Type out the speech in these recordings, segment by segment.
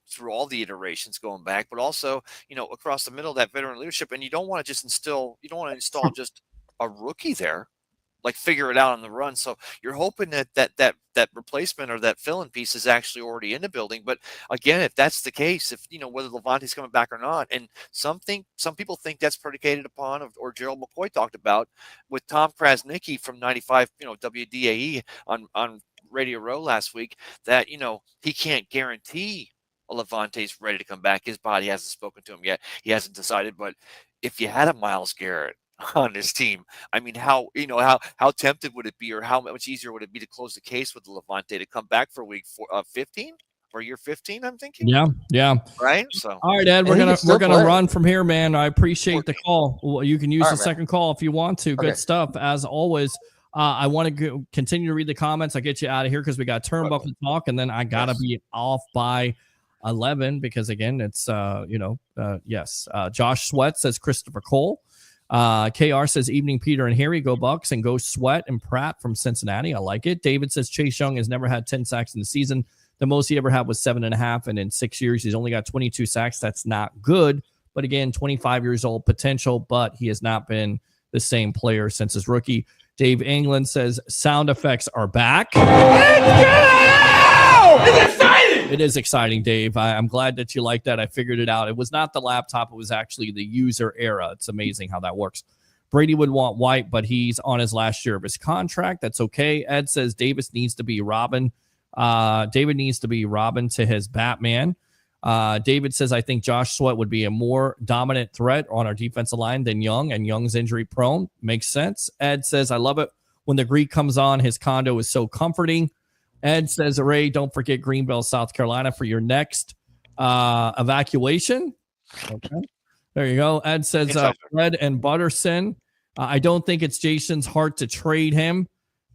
through all the iterations going back, but also, across the middle, that veteran leadership. And you don't want to install just a rookie there, like figure it out on the run. So you're hoping that replacement or that fill-in piece is actually already in the building. But again, if that's the case, if whether Levante's coming back or not, and some people think that's predicated upon, or Gerald McCoy talked about with Tom Krasnicki from 95, WDAE on Radio Row last week, that he can't guarantee Levante's ready to come back. His body hasn't spoken to him yet. He hasn't decided. But if you had a Myles Garrett on this team, I mean, how tempted would it be, or how much easier would it be to close the case with Levante to come back for week 15 or year 15? I'm thinking. Yeah. Right. So all right, Ed, we're gonna run from here, man. I appreciate the call. Well, you can use the second call if you want to. Good stuff as always. I want to continue to read the comments. I'll get you out of here because we got Turnbuckle Talk, and then I gotta be off by 11 because again, it's Josh Sweat says Christopher Cole. KR says evening Peter and Harry, go Bucks and go Sweat and Pratt from Cincinnati. I like it. David says Chase Young has never had 10 sacks in the season. The most he ever had was 7.5, and in 6 years he's only got 22 sacks. That's not good, but again, 25 years old, potential, but he has not been the same player since his rookie. Dave England says sound effects are back. Let's go! It's exciting! It is exciting, Dave. I'm glad that you like that. I figured it out. It was not the laptop. It was actually the user era. It's amazing how that works. Brady would want White, but he's on his last year of his contract. That's okay. Ed says Davis needs to be Robin. David needs to be Robin to his Batman. David says, I think Josh Sweat would be a more dominant threat on our defensive line than Young, and Young's injury prone. Makes sense. Ed says, I love it when the Greek comes on. His condo is so comforting. Ed says, Ray, don't forget Greenville, South Carolina for your next evacuation. Okay. There you go. Ed says, Fred and Butterson. I don't think it's Jason's heart to trade him.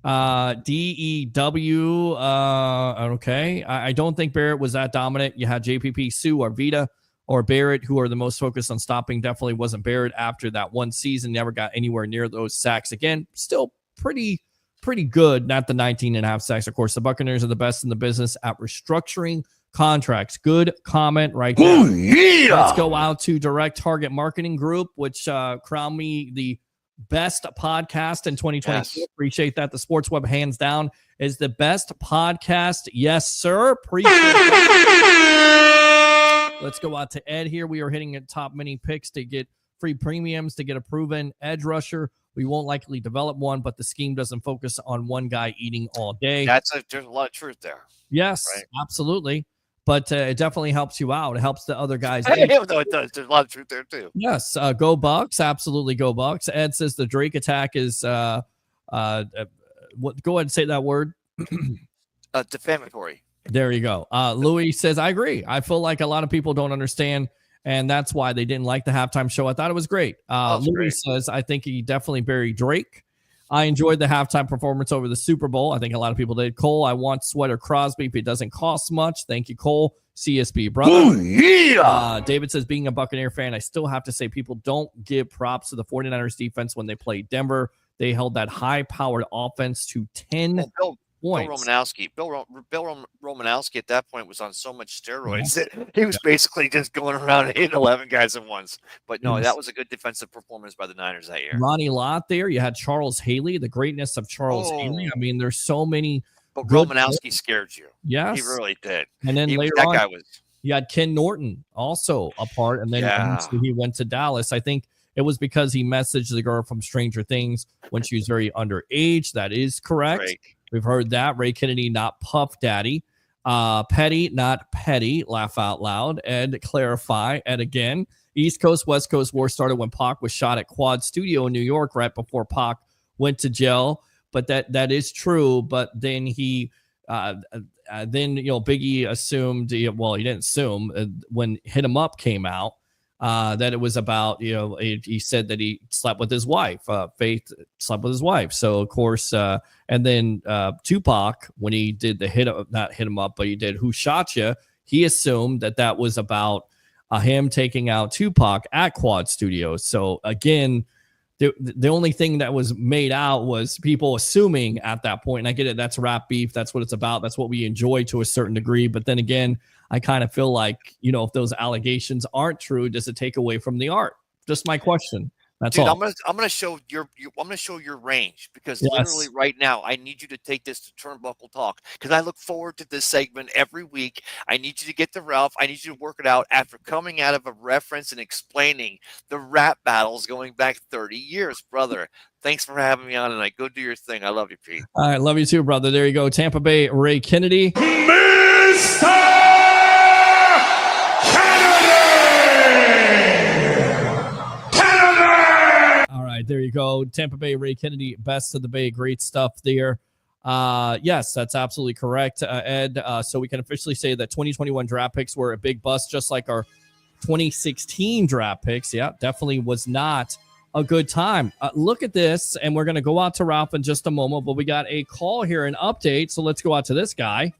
DEW. Okay. I don't think Barrett was that dominant. You had JPP, Sue, or Vita, or Barrett, who are the most focused on stopping. Definitely wasn't Barrett after that one season. Never got anywhere near those sacks again. Still pretty good. Not the 19.5 sacks. Of course, the Buccaneers are the best in the business at restructuring contracts. Good comment right there. Oh, yeah. Let's go out to Direct Target Marketing Group, which crowned me the best podcast in 2022. Yes. Appreciate that. The Sports Web, hands down, is the best podcast. Yes, sir. Appreciate that. Let's go out to Ed here. We are hitting at top mini picks to get free premiums, to get a proven edge rusher. We won't likely develop one, but the scheme doesn't focus on one guy eating all day. There's a lot of truth there. Yes, right? Absolutely. But it definitely helps you out. It helps the other guys. No, it does. There's a lot of truth there, too. Yes. Go Bucks. Absolutely go Bucks. Ed says the Drake attack is, go ahead and say that word. Defamatory. There you go. Louis says, I agree. I feel like a lot of people don't understand, and that's why they didn't like the halftime show. I thought it was great. Louis says, I think he definitely buried Drake. I enjoyed the halftime performance over the Super Bowl. I think a lot of people did. Cole, I want Sweater Crosby, but it doesn't cost much. Thank you, Cole. CSB, brother. Ooh, yeah. David says, being a Buccaneer fan, I still have to say people don't give props to the 49ers defense when they played Denver. They held that high-powered offense to 10 points. Bill Romanowski at that point was on so much steroids that he was basically just going around and hitting 11 guys at once. But no, that was a good defensive performance by the Niners that year. Ronnie Lott there. You had Charles Haley, the greatness of Charles Haley. I mean, there's so many. But Romanowski scared you. Yes. He really did. And then later on, you had Ken Norton also a part. And then he went to Dallas. I think it was because he messaged the girl from Stranger Things when she was very underage. That is correct. Right. We've heard that. Ray Kennedy, not Puff Daddy. Petty, not Petty. Laugh out loud. Ed, clarify. Ed again. East Coast, West Coast war started when Pac was shot at Quad Studio in New York right before Pac went to jail. But that is true. But then he, Biggie assumed, well, he didn't assume when Hit 'Em Up came out, that it was about, he said that he slept with his wife. Faith slept with his wife. So, of course, and then Tupac, when he did the not Hit 'Em Up, but he did Who Shot Ya, he assumed that was about him taking out Tupac at Quad Studios. So, again, the only thing that was made out was people assuming at that point. And I get it. That's rap beef. That's what it's about. That's what we enjoy to a certain degree. But then again, I kind of feel like, if those allegations aren't true, does it take away from the art? Just my question. That's Dude, all. I'm gonna show I'm gonna show your range, because literally Yes. right now I need you to take this to Turnbuckle Talk, because I look forward to this segment every week. I need you to get to Ralph. I need you to work it out after coming out of a reference and explaining the rap battles going back 30 years, brother. Thanks for having me on tonight. Go do your thing. I love you, Pete. All right. Love you too, brother. There you go. Tampa Bay, Ray Kennedy. Mr. All right, there you go. Tampa Bay, Ray Kennedy, best of the Bay. Great stuff there. Yes, that's absolutely correct, Ed. So we can officially say that 2021 draft picks were a big bust, just like our 2016 draft picks. Yeah, definitely was not a good time. Look at this, and we're going to go out to Ralph in just a moment, but we got a call here, an update. So let's go out to this guy.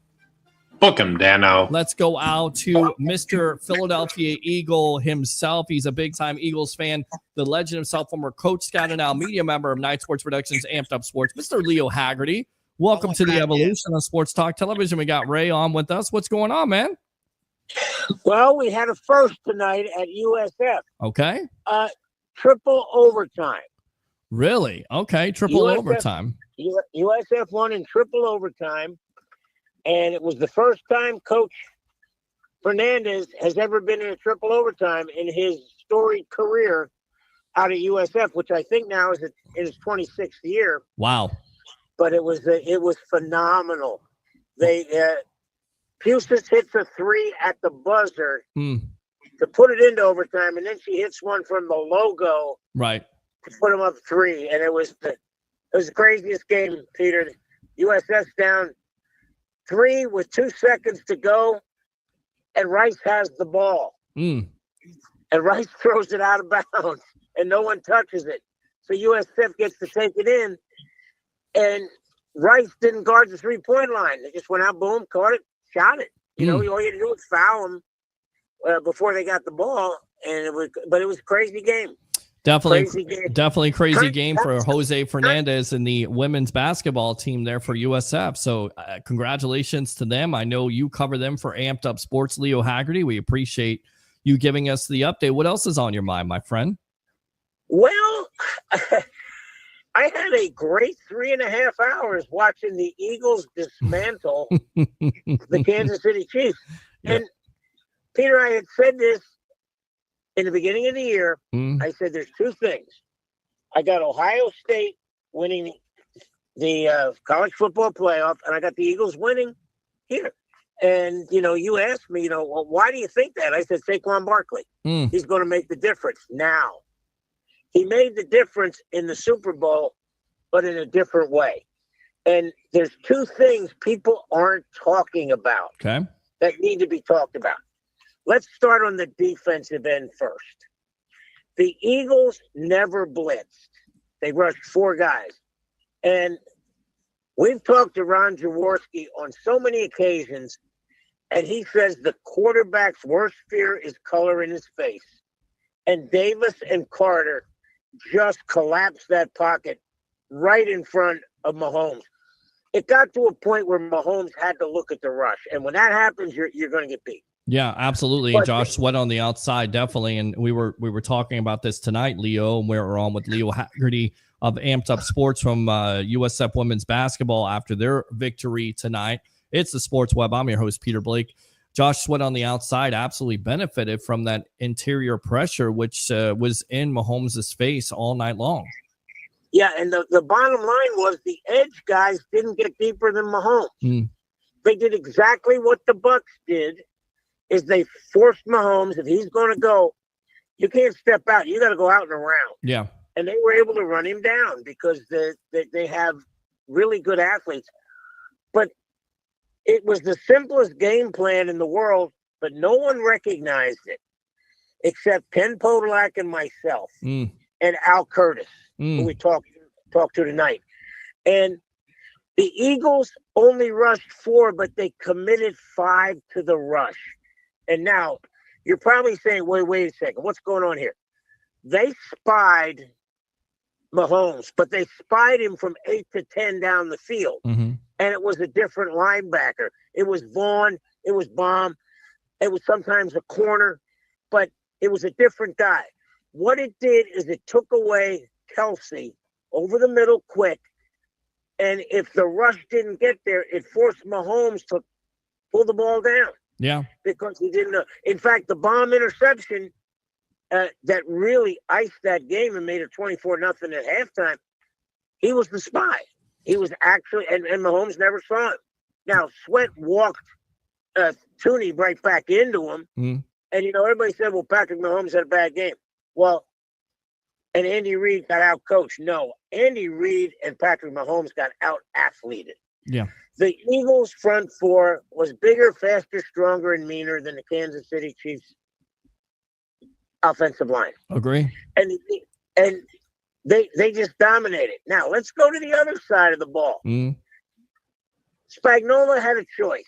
Book him, Dano. Let's go out to Mr. Philadelphia Eagle himself. He's a big-time Eagles fan, the legend himself, former coach, scout, and now media member of Night Sports Productions, Amped Up Sports, Mr. Leo Haggerty. Welcome to the Evolution of Sports Talk Television. We got Ray on with us. What's going on, man? Well, we had a first tonight at USF. Okay. Triple overtime. Really? Okay. Triple USF overtime. USF won in triple overtime. And it was the first time Coach Fernandez has ever been in a triple overtime in his storied career out of USF, which I think now is in his 26th year. Wow. But it was phenomenal. Pusis hits a 3 at the buzzer to put it into overtime, and then she hits one from the logo right to put them up 3. And it was the craziest game, Peter. USF's down 3 with 2 seconds to go, and Rice has the ball. And Rice throws it out of bounds, and no one touches it. So USF gets to take it in, and Rice didn't guard the 3-point line. They just went out, boom, caught it, shot it. All you had to do was foul them before they got the ball, and it was a crazy game. Definitely crazy game for Jose Fernandez and the women's basketball team there for USF. So congratulations to them. I know you cover them for Amped Up Sports, Leo Haggerty. We appreciate you giving us the update. What else is on your mind, my friend? Well, I had a great 3.5 hours watching the Eagles dismantle the Kansas City Chiefs. Yep. And Peter, I had said this in the beginning of the year. I said there's 2 things. I got Ohio State winning the college football playoff, and I got the Eagles winning here. And, you asked me, well, why do you think that? I said, Saquon Barkley. He's going to make the difference now. He made the difference in the Super Bowl, but in a different way. And there's 2 things people aren't talking about that need to be talked about. Let's start on the defensive end first. The Eagles never blitzed. They rushed 4 guys. And we've talked to Ron Jaworski on so many occasions, and he says the quarterback's worst fear is color in his face. And Davis and Carter just collapsed that pocket right in front of Mahomes. It got to a point where Mahomes had to look at the rush. And when that happens, you're going to get beat. Yeah, absolutely. And Josh Sweat on the outside, definitely. And we were talking about this tonight, Leo, and we're on with Leo Haggerty of Amped Up Sports from USF Women's Basketball after their victory tonight. It's the Sports Web. I'm your host, Peter Blake. Josh Sweat on the outside absolutely benefited from that interior pressure, which was in Mahomes' face all night long. Yeah, and the bottom line was the edge guys didn't get deeper than Mahomes. They did exactly what the Bucs did. Is they forced Mahomes, if he's going to go, you can't step out. You got to go out and around. Yeah. And they were able to run him down because they have really good athletes. But it was the simplest game plan in the world, but no one recognized it except Ken Podolak and myself and Al Curtis, who we talked to tonight. And the Eagles only rushed 4, but they committed 5 to the rush. And now you're probably saying, wait a second, what's going on here? They spied Mahomes, but they spied him from 8 to 10 down the field. Mm-hmm. And it was a different linebacker. It was Vaughn. It was Baum. It was sometimes a corner, but it was a different guy. What it did is it took away Kelsey over the middle quick. And if the rush didn't get there, it forced Mahomes to pull the ball down. Yeah. Because he didn't know. In fact, the Baum interception that really iced that game and made it 24-0 at halftime, he was the spy. He was actually, and Mahomes never saw him. Now, Sweat walked Tooney right back into him. Mm. And, everybody said, well, Patrick Mahomes had a bad game. Well, and Andy Reid got out-coached. No, Andy Reid and Patrick Mahomes got out-athleted. Yeah. The Eagles' front four was bigger, faster, stronger, and meaner than the Kansas City Chiefs' offensive line. Agree. And they just dominated. Now, let's go to the other side of the ball. Mm. Spagnuolo had a choice.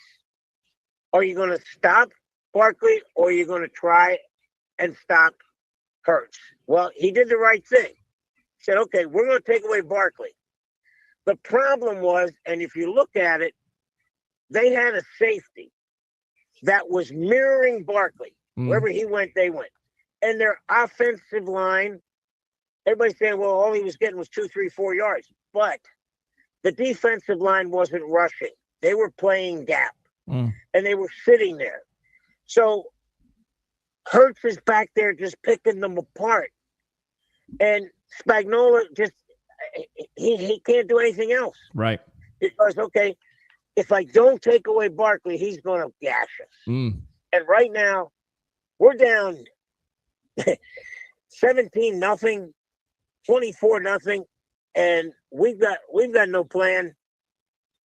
Are you going to stop Barkley or are you going to try and stop Hurts? Well, he did the right thing. He said, okay, we're going to take away Barkley. The problem was, and if you look at it, they had a safety that was mirroring Barkley. Mm. Wherever he went, they went. And their offensive line, everybody's saying, well, all he was getting was 2, 3, 4 yards. But the defensive line wasn't rushing. They were playing gap. Mm. And they were sitting there. So Hurts is back there just picking them apart. And Spagnuolo just, he can't do anything else. Right. Because, okay, if I don't take away Barkley, he's going to gash us. Mm. And right now, we're down 17-0, 24-0, and we've got no plan.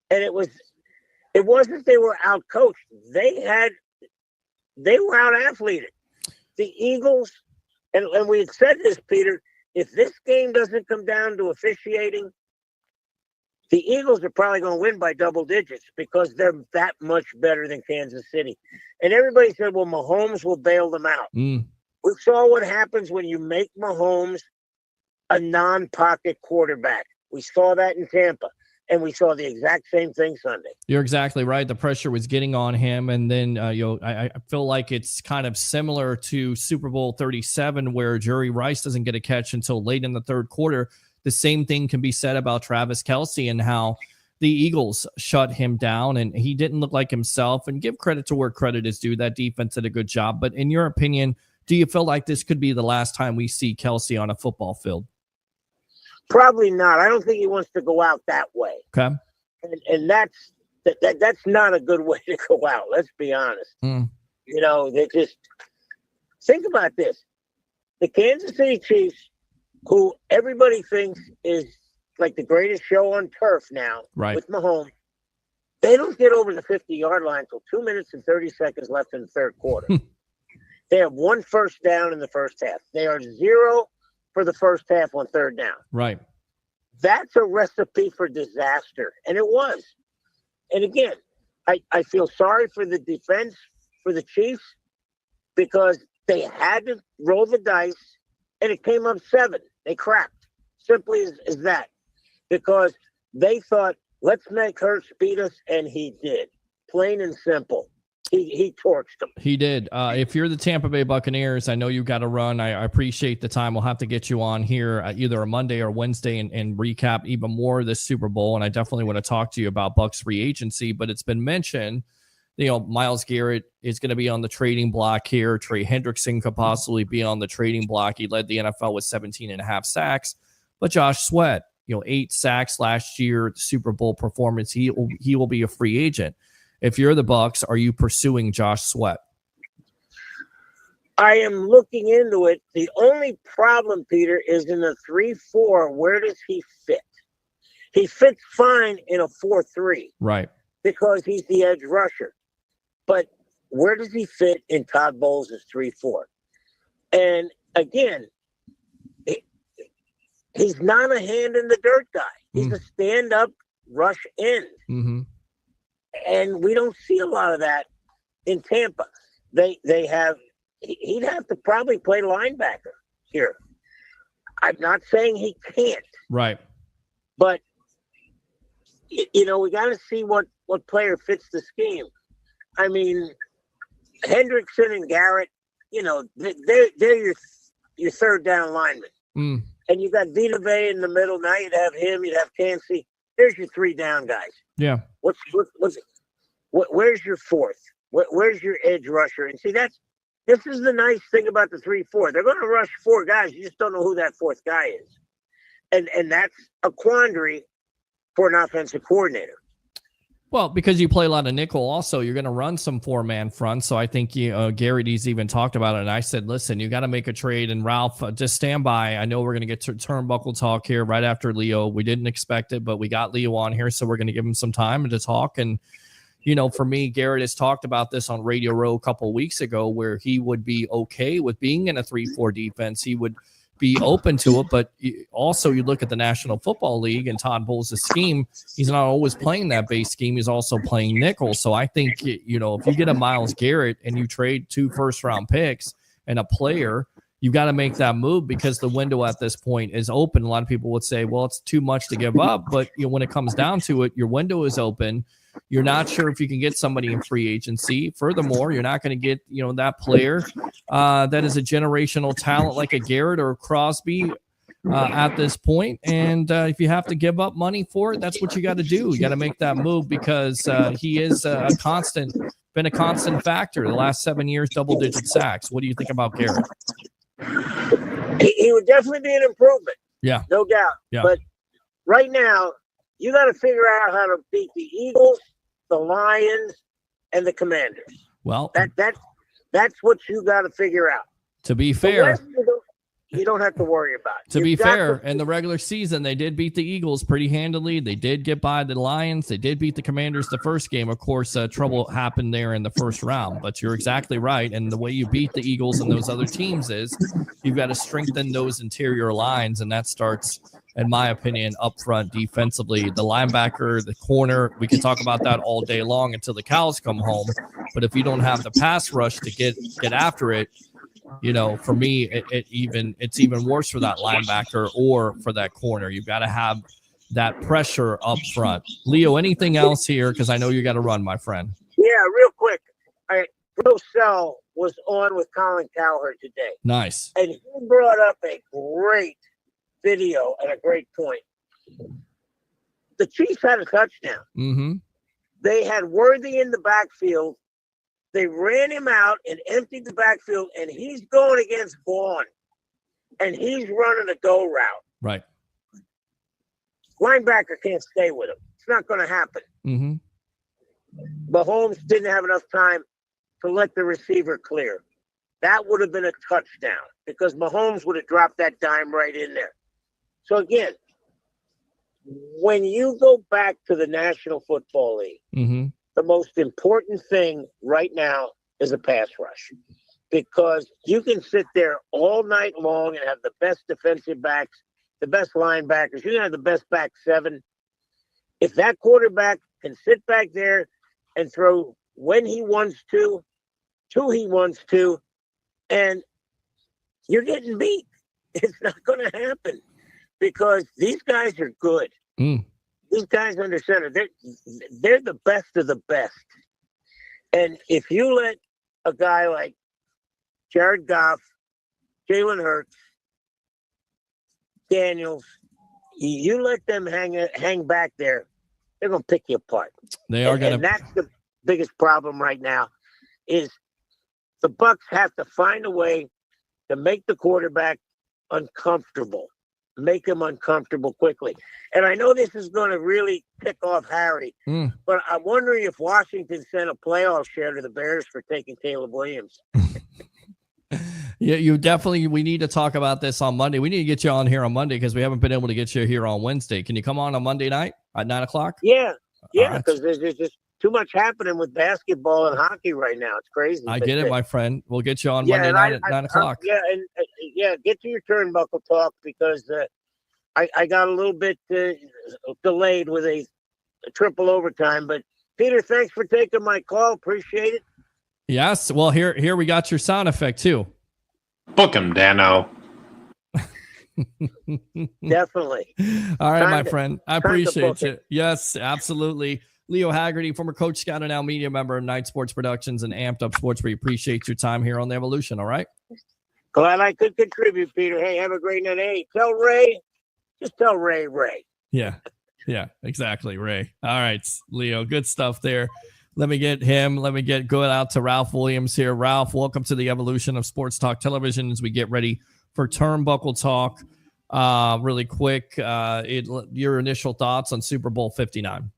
And it wasn't they were out coached. They were out athleted. The Eagles, and we had said this, Peter, if this game doesn't come down to officiating, the Eagles are probably going to win by double digits because they're that much better than Kansas City. And everybody said, well, Mahomes will bail them out. Mm. We saw what happens when you make Mahomes a non-pocket quarterback. We saw that in Tampa, and we saw the exact same thing Sunday. You're exactly right. The pressure was getting on him, and then I feel like it's kind of similar to Super Bowl 37, where Jerry Rice doesn't get a catch until late in the third quarter. The same thing can be said about Travis Kelce and how the Eagles shut him down, and he didn't look like himself. And give credit to where credit is due. That defense did a good job. But in your opinion, do you feel like this could be the last time we see Kelce on a football field? Probably not. I don't think he wants to go out that way. Okay. And that's not a good way to go out. Let's be honest. Mm. They just think about this. The Kansas City Chiefs, who everybody thinks is like the greatest show on turf now, right, with Mahomes, they don't get over the 50-yard line until 2 minutes and 30 seconds left in the third quarter. They have 1 first down in the first half. They are 0 for the first half on third down. Right. That's a recipe for disaster. And it was. And again, I feel sorry for the defense, for the Chiefs, because they had to roll the dice, and it came up 7. They cracked. Simply as that. Because they thought, let's make Hurts beat us, and he did. Plain and simple. He torched them. He did. If you're the Tampa Bay Buccaneers, I know you got to run. I appreciate the time. We'll have to get you on here either a Monday or Wednesday and recap even more of this Super Bowl. And I definitely want to talk to you about Bucs free agency. But it's been mentioned, Myles Garrett is going to be on the trading block here. Trey Hendrickson could possibly be on the trading block. He led the NFL with 17.5 sacks. But Josh Sweat, 8 sacks last year, the Super Bowl performance. He will be a free agent. If you're the Bucs, are you pursuing Josh Sweat? I am looking into it. The only problem, Peter, is in the 3-4. Where does he fit? He fits fine in a 4-3. Right. Because he's the edge rusher. But where does he fit in Todd Bowles' 3-4? And again, he's not a hand in the dirt guy. He's a stand-up rush end. Mm-hmm. And we don't see a lot of that in Tampa. He'd have to probably play linebacker here. I'm not saying he can't, Right. but we got to see what player fits the scheme. I mean, Hendrickson and Garrett, they're your third down lineman. Mm. And you got Vita Vea in the middle. Now you'd have him. You'd have Cansey. There's your three down guys. Yeah. Where's your fourth? Where's your edge rusher? And see, this is the nice thing about the 3-4. They're going to rush four guys. You just don't know who that fourth guy is. And that's a quandary for an offensive coordinator. Well, because you play a lot of nickel also, you're going to run some four-man fronts. So I think Garrity's even talked about it. And I said, listen, you got to make a trade. And Ralph, just stand by. I know we're going to get to Turnbuckle Talk here right after Leo. We didn't expect it, but we got Leo on here. So we're going to give him some time to talk. And, for me, Garrett has talked about this on Radio Row a couple of weeks ago where he would be okay with being in a 3-4 defense. He would be open to it, but also you look at the National Football League and Todd Bowles' scheme, he's not always playing that base scheme. He's also playing nickel. So I think, if you get a Myles Garrett and you trade 2 first-round picks and a player, you've got to make that move because the window at this point is open. A lot of people would say, well, it's too much to give up. But when it comes down to it, your window is open. You're not sure if you can get somebody in free agency. Furthermore, you're not going to get, that player that is a generational talent like a Garrett or a Crosby at this point. And if you have to give up money for it, that's what you got to do. You got to make that move because he is been a constant factor the last 7 years, double-digit sacks. What do you think about Garrett? He would definitely be an improvement. Yeah. No doubt. Yeah. But right now, you got to figure out how to beat the Eagles, the Lions, and the Commanders. Well, that's what you got to figure out. To be fair, you don't have to worry about it. To be fair, in the regular season, they did beat the Eagles pretty handily. They did get by the Lions. They did beat the Commanders the first game. Of course, trouble happened there in the first round, but you're exactly right. And the way you beat the Eagles and those other teams is you've got to strengthen those interior lines, and that starts, in my opinion, up front defensively. The linebacker, the corner, we can talk about that all day long until the cows come home. But if you don't have the pass rush to get after it, for me, it's even worse for that linebacker or for that corner. You've got to have that pressure up front. Leo, anything else here? Because I know you got to run, my friend. Yeah, real quick. Bruce Sell was on with Colin Cowherd today. Nice. And he brought up a great video and a great point. The Chiefs had a touchdown. Mm-hmm. They had Worthy in the backfield. They ran him out and emptied the backfield, and he's going against Vaughn, and he's running a go route. Right. Linebacker can't stay with him. It's not going to happen. Mm-hmm. Mahomes didn't have enough time to let the receiver clear. That would have been a touchdown because Mahomes would have dropped that dime right in there. So, again, when you go back to the National Football League, mm-hmm. the most important thing right now is a pass rush because you can sit there all night long and have the best defensive backs, the best linebackers. You can have the best back seven. If that quarterback can sit back there and throw when he wants to he wants to, and you're getting beat, it's not going to happen because these guys are good. Mm. These guys under center, they're the best of the best. And if you let a guy like Jared Goff, Jalen Hurts, Daniels, you let them hang back there, they're going to pick you apart. They are going to. And that's the biggest problem right now is the Bucs have to find a way to make the quarterback uncomfortable. Make him uncomfortable quickly. And I know this is going to really tick off Harry, but I'm wondering if Washington sent a playoff share to the Bears for taking Caleb Williams. Yeah, we need to talk about this on Monday. We need to get you on here on Monday because we haven't been able to get you here on Wednesday. Can you come on Monday night at 9:00? Yeah, because there's just too much happening with basketball and hockey right now. It's crazy. I get it, my friend. We'll get you on Monday night at 9:00. Get to your Turnbuckle Talk because I got a little bit delayed with a triple overtime. But Peter, thanks for taking my call. Appreciate it. Yes. Well, here we got your sound effect too. Book him, Dano. Definitely. All right, Time my to- friend. I time to appreciate book you. it. Yes, absolutely. Leo Haggerty, former Coach Scout and now media member of Night Sports Productions and Amped Up Sports. We appreciate your time here on the Evolution. All right. Glad I could contribute, Peter. Hey, have a great night. Hey, tell Ray. Just tell Ray. Yeah. Yeah, exactly, Ray. All right, Leo. Good stuff there. Let me get him. Let me go out to Ralph Williams here. Ralph, welcome to the Evolution of Sports Talk Television as we get ready for Turnbuckle Talk. Really quick, your initial thoughts on Super Bowl 59.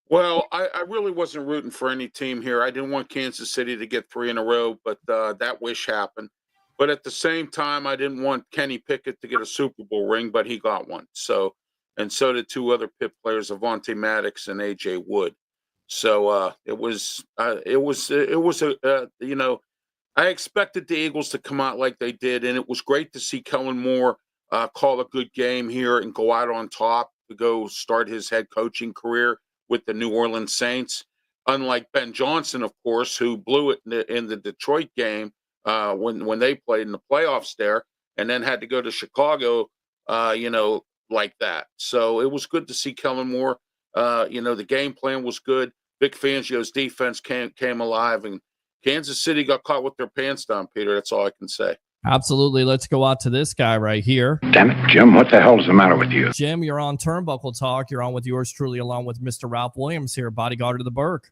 Well, I really wasn't rooting for any team here. I didn't want Kansas City to get 3 in a row, but that wish happened. But at the same time, I didn't want Kenny Pickett to get a Super Bowl ring, but he got one. So did 2 other Pitt players, Avonte Maddox and AJ Wood. So it was I expected the Eagles to come out like they did, and it was great to see Kellen Moore call a good game here and go out on top to go start his head coaching career with the New Orleans Saints. Unlike Ben Johnson, of course, who blew it in the Detroit game when they played in the playoffs there, and then had to go to Chicago, like that. So it was good to see Kellen Moore. The game plan was good. Vic Fangio's defense came alive, and Kansas City got caught with their pants down, Peter. That's all I can say. Absolutely. Let's go out to this guy right here. Damn it, Jim, what the hell's the matter with you? Jim, you're on Turnbuckle Talk. You're on with yours truly, along with Mr. Ralph Williams here, bodyguard of the Burke.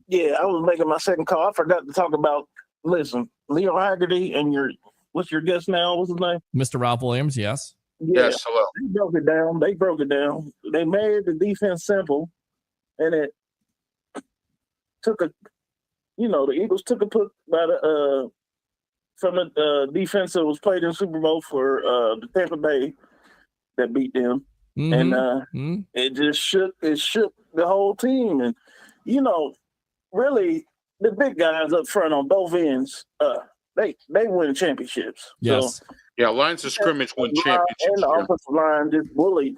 Yeah, I was making my second call. I forgot to talk about, listen, Leo Haggerty and what's your guest now? What's his name? Mr. Ralph Williams, yes. Yeah, Yes, hello. They broke it down. They made the defense simple, and it took the Eagles took a put by from the defense that was played in Super Bowl for the Tampa Bay that beat them. And it just shook the whole team. And really the big guys up front on both ends, they win championships. Yes. So, yeah, lines of scrimmage win championships. And the offensive line just bullied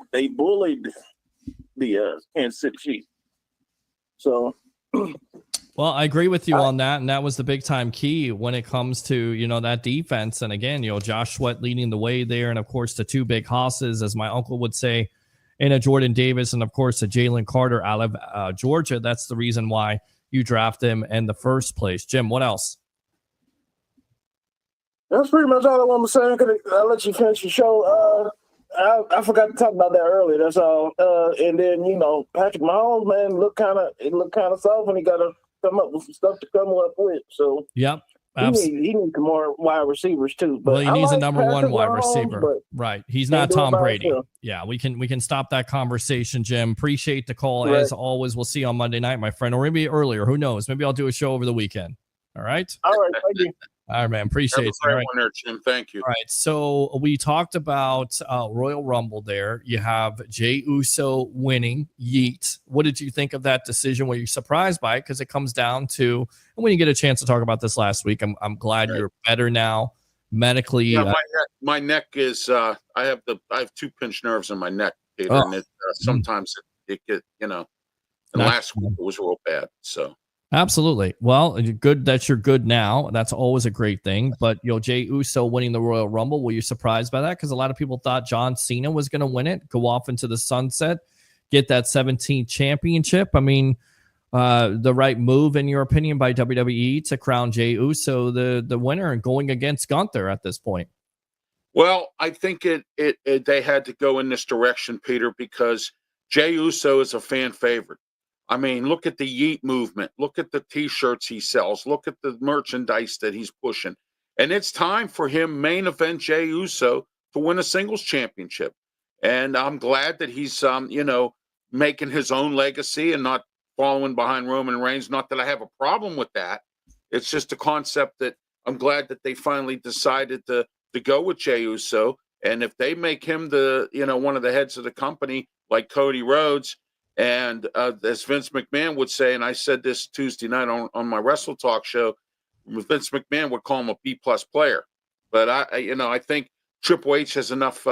the Kansas City Chiefs. So well, I agree with you on that, and that was the big time key when it comes to that defense. And again, Josh Sweat leading the way there, and of course the 2 big hosses, as my uncle would say, and a Jordan Davis, and of course a Jalen Carter out of Georgia. That's the reason why you draft him in the first place. Jim, what else? That's pretty much all I want to say. I'll let you finish your show. I forgot to talk about that earlier. That's all. And then Patrick Mahomes, man, it looked kind of soft, and he got to come up with some stuff to come up with. So yep, he needs more wide receivers too. But well, he needs a number Patrick 1 wide Mahomes, receiver, right? He's not Tom Brady. Yeah, we can stop that conversation, Jim. Appreciate the call as always. We'll see you on Monday night, my friend, or maybe earlier. Who knows? Maybe I'll do a show over the weekend. All right. All right. Thank you. All right, man. Appreciate it. All right. One there, Jim. Thank you. All right. So we talked about Royal Rumble there. You have Jey Uso winning. Yeet. What did you think of that decision? Were you surprised by it? Because it comes down to, and when you get a chance to talk about this last week, I'm glad you're better now medically. Yeah, my neck is I have 2 pinched nerves in my neck, Peter, and it sometimes it get and last week it was real bad. So absolutely. Well, good that you're good now. That's always a great thing. But Jey Uso winning the Royal Rumble, were you surprised by that? Because a lot of people thought John Cena was going to win it, go off into the sunset, get that 17th championship. I mean, the right move, in your opinion, by WWE to crown Jey Uso the winner and going against Gunther at this point? Well, I think they had to go in this direction, Peter, because Jey Uso is a fan favorite. I mean, look at the Yeet movement. Look at the T-shirts he sells. Look at the merchandise that he's pushing. And it's time for him, main event Jey Uso, to win a singles championship. And I'm glad that he's, making his own legacy and not following behind Roman Reigns. Not that I have a problem with that. It's just a concept that I'm glad that they finally decided to go with Jey Uso. And if they make him one of the heads of the company, like Cody Rhodes, and as Vince McMahon would say, and I said this Tuesday night on my Wrestle Talk show, Vince McMahon would call him a B+ player. But I think Triple H has enough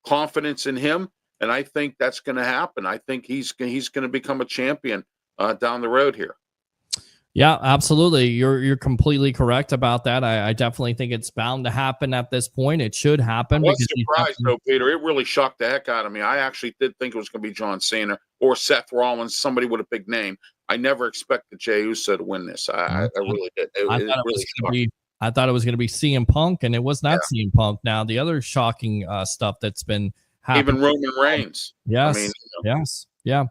confidence in him, and I think that's going to happen. I think he's going to become a champion down the road here. Yeah, absolutely. You're completely correct about that. I definitely think it's bound to happen at this point. It should I happen was because he's surprised definitely- though, Peter. It really shocked the heck out of me. I actually did think it was going to be John Cena or Seth Rollins, somebody with a big name. I never expected Jey Uso to win this. I really did. I It thought it was really going to shocked me. be. I thought it was going to be CM Punk, and it was not CM Punk. Now the other shocking stuff that's been happening. Even Roman Reigns. Yes. I mean, yes. Yeah.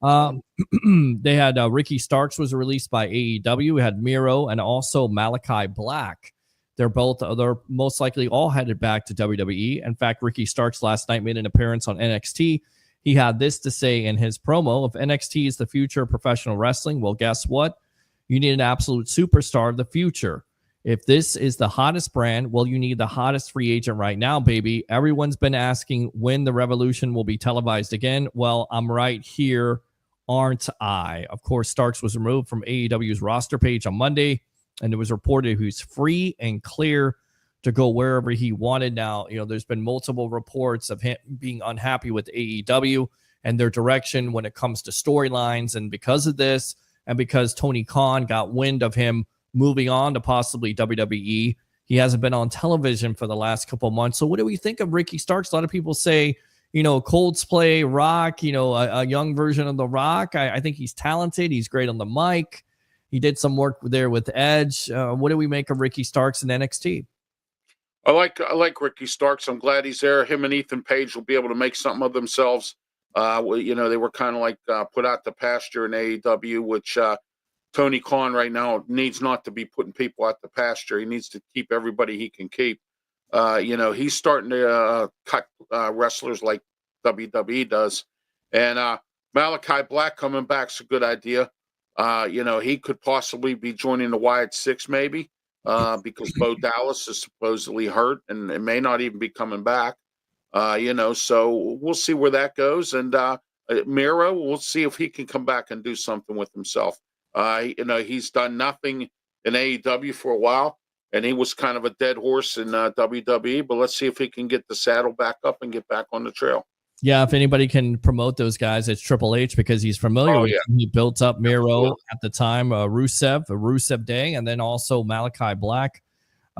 you They had Ricky Starks was released by AEW. We had Miro and also Malachi Black. They're most likely all headed back to WWE. In fact, Ricky Starks last night made an appearance on NXT. He had this to say in his promo: if NXT is the future of professional wrestling, well, guess what? You need an absolute superstar of the future. If this is the hottest brand, well, you need the hottest free agent right now, baby. Everyone's been asking when the Revolution will be televised again. Well, I'm right here, aren't I? Of course, Starks was removed from AEW's roster page on Monday, and it was reported he's free and clear to go wherever he wanted. Now, there's been multiple reports of him being unhappy with AEW and their direction when it comes to storylines. And because of this, and because Tony Khan got wind of him moving on to possibly WWE, he hasn't been on television for the last couple of months. So what do we think of Ricky Starks? A lot of people say, Coldplay, Rock, a young version of The Rock. I think he's talented. He's great on the mic. He did some work there with Edge. What do we make of Ricky Starks in NXT? I like Ricky Starks. I'm glad he's there. Him and Ethan Page will be able to make something of themselves. They were kind of like put out the pasture in AEW, which Tony Khan right now needs not to be putting people out the pasture. He needs to keep everybody he can keep. He's starting to cut wrestlers like WWE does. And Malachi Black coming back's a good idea. He could possibly be joining the Wyatt Six maybe because Bo Dallas is supposedly hurt and it may not even be coming back. So we'll see where that goes. And Miro, we'll see if he can come back and do something with himself. He's done nothing in AEW for a while, and he was kind of a dead horse in WWE. But let's see if he can get the saddle back up and get back on the trail. Yeah, if anybody can promote those guys, it's Triple H because he's familiar with them. He built up Miro at the time, Rusev Day, and then also Malachi Black.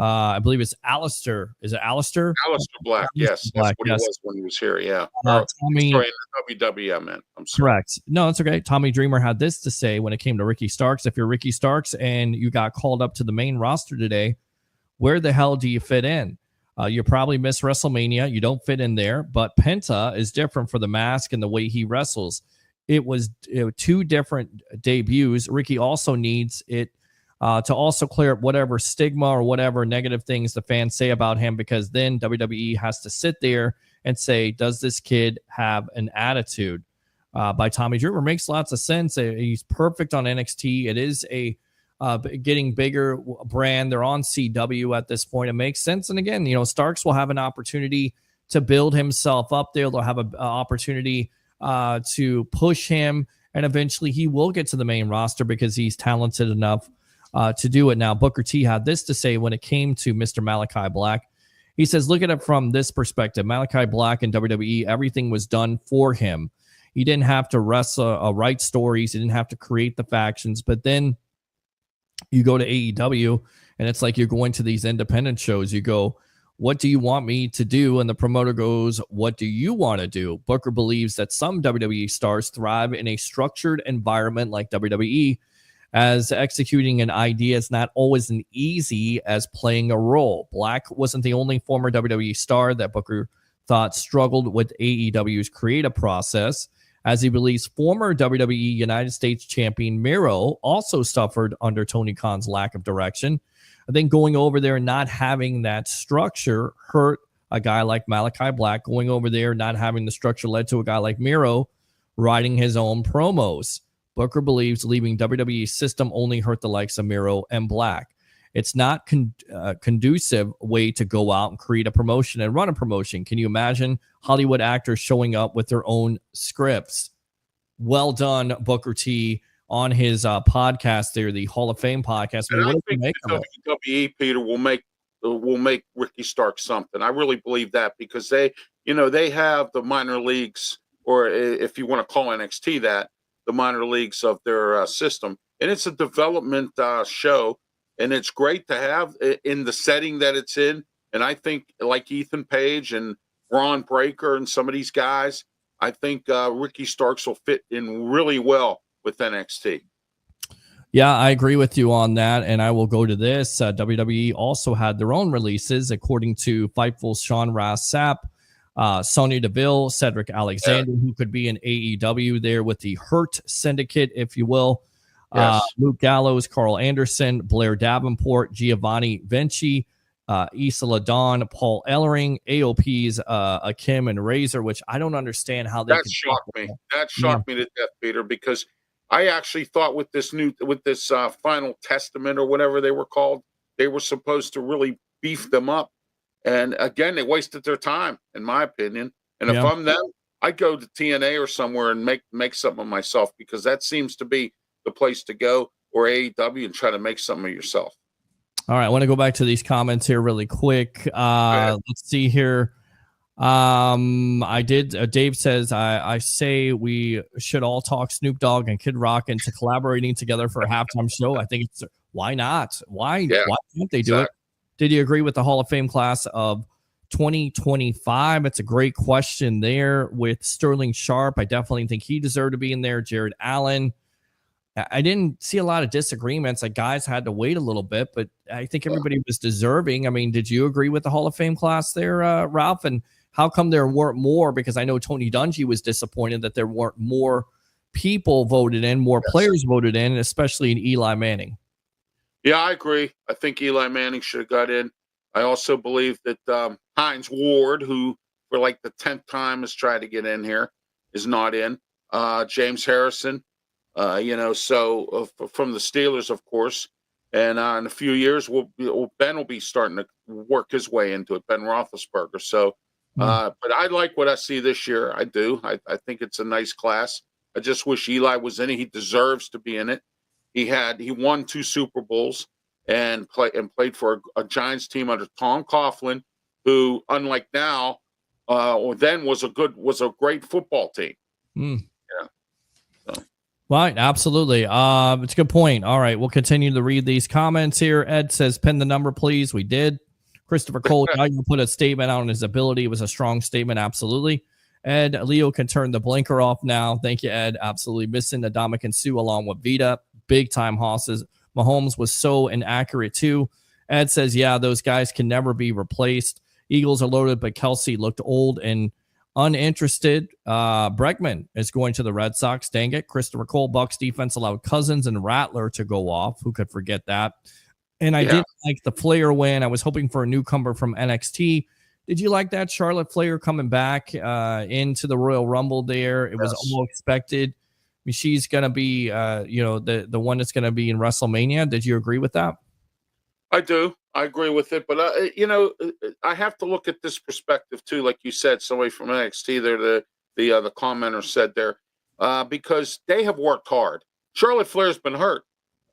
I believe it's Alistair. Is it Alistair? Alistair Black, yes. That's what he was when he was here, yeah. Tommy, sorry, in the WWE, man. I'm sorry. Correct. No, that's okay. Tommy Dreamer had this to say when it came to Ricky Starks. If you're Ricky Starks and you got called up to the main roster today, where the hell do you fit in? You probably miss WrestleMania. You don't fit in there. But Penta is different for the mask and the way he wrestles. It was two different debuts. Ricky also needs it to also clear up whatever stigma or whatever negative things the fans say about him, because then WWE has to sit there and say, does this kid have an attitude? By Tommy Dreamer makes lots of sense. He's perfect on NXT. It is a getting bigger brand. They're on CW at this point. It makes sense. And again, Starks will have an opportunity to build himself up there. They'll have an opportunity to push him, and eventually he will get to the main roster because he's talented enough to do it. Now, Booker T had this to say when it came to Mr. Malachi Black. He says, look at it from this perspective. Malachi Black in WWE, everything was done for him. He didn't have to write stories. He didn't have to create the factions. But then you go to AEW, and it's like you're going to these independent shows. You go, what do you want me to do? And the promoter goes, what do you want to do? Booker believes that some WWE stars thrive in a structured environment like WWE, as executing an idea is not always as easy as playing a role. Black wasn't the only former WWE star that Booker thought struggled with AEW's creative process, as he believes former WWE United States champion Miro also suffered under Tony Khan's lack of direction. I think going over there and not having that structure hurt a guy like Malachi Black. Going over there, not having the structure led to a guy like Miro writing his own promos. Booker believes leaving WWE's system only hurt the likes of Miro and Black. It's not conducive way to go out and create a promotion and run a promotion. Can you imagine Hollywood actors showing up with their own scripts? Well done, Booker T, on his podcast there, the Hall of Fame podcast. And I think WWE, Peter, will make Ricky Starks something. I really believe that, because they have the minor leagues, or if you want to call NXT that, the minor leagues of their system. and it's a development show, and it's great to have in the setting that it's in. And I think like Ethan Page and Ron Breaker and some of these guys, I think Ricky Starks will fit in really well with NXT. Yeah, I agree with you on that. And I will go to this. WWE also had their own releases, according to Fightful's Sean Ross Sapp, Sonya Deville, Cedric Alexander, who could be in AEW there with the Hurt Syndicate, if you will. Yes. Luke Gallows, Carl Anderson, Blair Davenport, Giovanni Vinci, Isla Dawn, Paul Ellering, AOP's Akim and Razor, which I don't understand how they That shocked me. That shocked me to death, Peter, because I actually thought with this Final Testament or whatever they were called, they were supposed to really beef them up. And again, they wasted their time, in my opinion. And if I'm them, I'd go to TNA or somewhere and make something of myself, because that seems to be the place to go, or AEW, and try to make something of yourself. All right, I want to go back to these comments here really quick. Let's see here. Dave says, I say we should all talk Snoop Dogg and Kid Rock into collaborating together for a halftime show. I think why not? Why can't they do it? Did you agree with the Hall of Fame class of 2025? It's a great question there with Sterling Sharp. I definitely think he deserved to be in there. Jared Allen. I didn't see a lot of disagreements. Like, guys had to wait a little bit, but I think everybody was deserving. I mean, did you agree with the Hall of Fame class there, Ralph? And how come there weren't more? Because I know Tony Dungy was disappointed that there weren't more people voted in, more players voted in, especially in Eli Manning. Yeah, I agree. I think Eli Manning should have got in. I also believe that Hines Ward, who for like the 10th time has tried to get in here, is not in. James Harrison. From the Steelers, of course, and in a few years, Ben will be starting to work his way into it, Ben Roethlisberger. So, but I like what I see this year. I do. I think it's a nice class. I just wish Eli was in it. He deserves to be in it. He won 2 Super Bowls and played for a Giants team under Tom Coughlin, who, unlike now, or then was a great football team. Yeah. So. Right, absolutely. It's a good point. All right, we'll continue to read these comments here. Ed says, "Pin the number, please." We did. Christopher Cole, I can put a statement out on his ability. It was a strong statement, absolutely. Ed, Leo can turn the blinker off now. Thank you, Ed. Absolutely missing the Dominican Sue along with Vita. Big time hosses. Mahomes was so inaccurate too. Ed says, yeah, those guys can never be replaced. Eagles are loaded, but Kelsey looked old and uninterested. Bregman is going to the Red Sox. Dang it. Christopher Cole, Bucks defense allowed Cousins and Rattler to go off. Who could forget that? And I did like the Flair win. I was hoping for a newcomer from NXT. Did you like that? Charlotte Flair coming back into the Royal Rumble there. It was all expected. I mean, she's going to be, the one that's going to be in WrestleMania. Did you agree with that? I do. I agree with it. But, I have to look at this perspective, too. Like you said, somebody from NXT there, the commenter said there, because they have worked hard. Charlotte Flair's been hurt.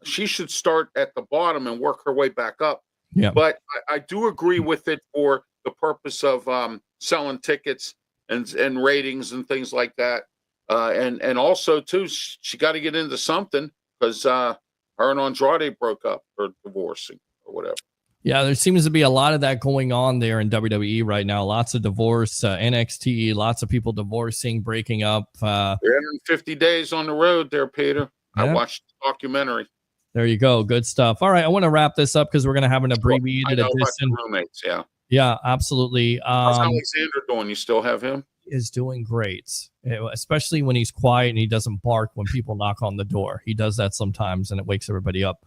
She should start at the bottom and work her way back up. Yeah. But I do agree with it for the purpose of selling tickets and ratings and things like that. And also, too, she got to get into something because her and Andrade broke up or divorcing or whatever. Yeah, there seems to be a lot of that going on there in WWE right now. Lots of divorce, NXT, lots of people divorcing, breaking up. 350 days on the road there, Peter. Yeah. I watched the documentary. There you go. Good stuff. All right, I want to wrap this up because we're going to have an abbreviated edition. Roommates, yeah. Yeah, absolutely. How's Alexander doing? You still have him? Is doing great, especially when he's quiet and he doesn't bark when people knock on the door. He does that sometimes and it wakes everybody up.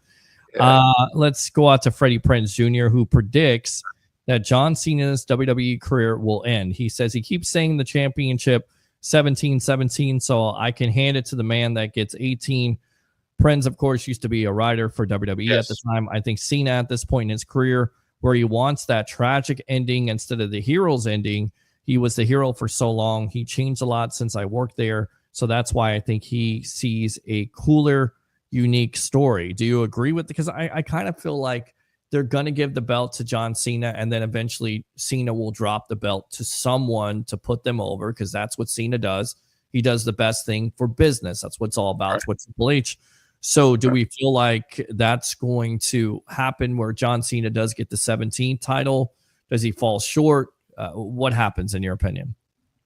Yeah. Let's go out to Freddie Prinze Jr., who predicts that John Cena's WWE career will end. He says he keeps saying the championship 17-17, so I can hand it to the man that gets 18. Prinze, of course, used to be a writer for WWE at the time. I think Cena at this point in his career, where he wants that tragic ending instead of the hero's ending. He was the hero for so long. He changed a lot since I worked there. So that's why I think he sees a cooler, unique story. Do you agree with it? Because I kind of feel like they're going to give the belt to John Cena, and then eventually Cena will drop the belt to someone to put them over, because that's what Cena does. He does the best thing for business. That's what it's all about. It's what Triple H So do we feel like that's going to happen where John Cena does get the 17th title? Does he fall short? What happens in your opinion?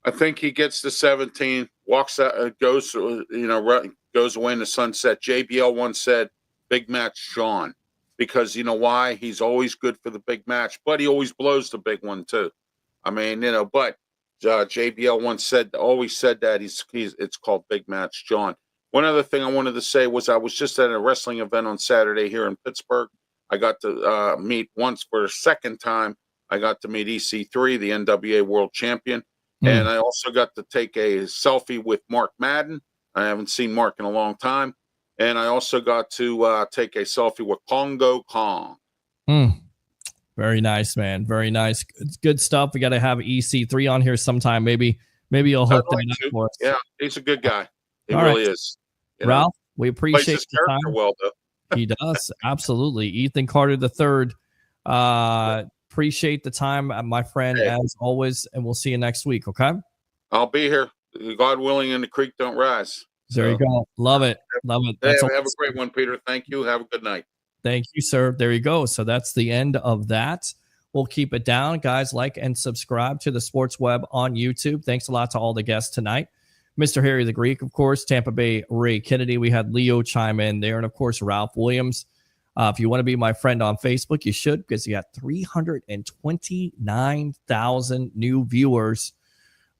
I think he gets the 17, walks out, goes away in the sunset. JBL once said, "Big match, Sean," because you know why? He's always good for the big match, but he always blows the big one too. I mean, but JBL once always said that it's called Big Match John. One other thing I wanted to say was I was just at a wrestling event on Saturday here in Pittsburgh. I got to meet once for a second time. I got to meet EC3, the NWA World Champion. And I also got to take a selfie with Mark Madden. I haven't seen Mark in a long time. And I also got to take a selfie with Congo Kong. Very nice, man. Very nice. It's good stuff. We got to have EC3 on here sometime. Maybe you'll hook that up for us. Yeah, he's a good guy. He All really right. is. Ralph, we appreciate his the time. character well, though. He does. Absolutely. Ethan Carter III. Appreciate the time, my friend, as always. And we'll see you next week. Okay. I'll be here. God willing, and the creek don't rise. There you go. Love it. Love it. Have a great one, Peter. Thank you. Have a good night. Thank you, sir. There you go. So that's the end of that. We'll keep it down. Guys, like and subscribe to the Sports Web on YouTube. Thanks a lot to all the guests tonight. Mr. Harry the Greek, of course, Tampa Bay Ray Kennedy. We had Leo chime in there. And, of course, Ralph Williams. If you want to be my friend on Facebook, you should, because you got 329,000 new viewers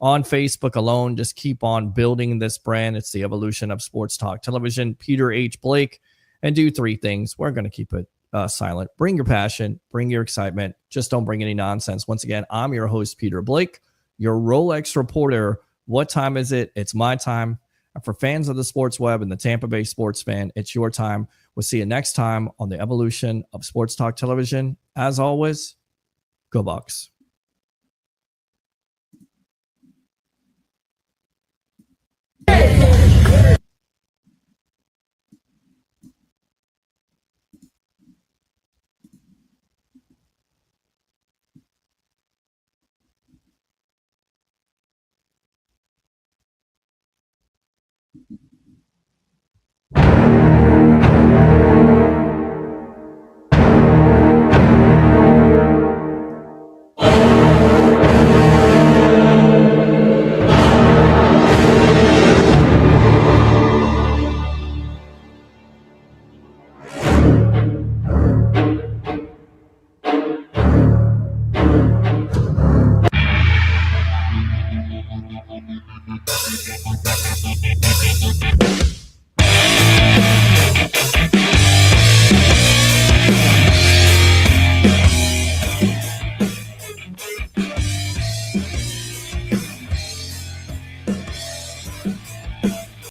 on Facebook alone. Just keep on building this brand. It's the evolution of Sports Talk Television. Peter H. Blake. And do three things. We're going to keep it silent. Bring your passion. Bring your excitement. Just don't bring any nonsense. Once again, I'm your host, Peter Blake, your Rolex reporter. What time is it? It's my time. And for fans of the Sports Web and the Tampa Bay sports fan, it's your time. We'll see you next time on the evolution of Sports Talk Television. As always, go Bucks.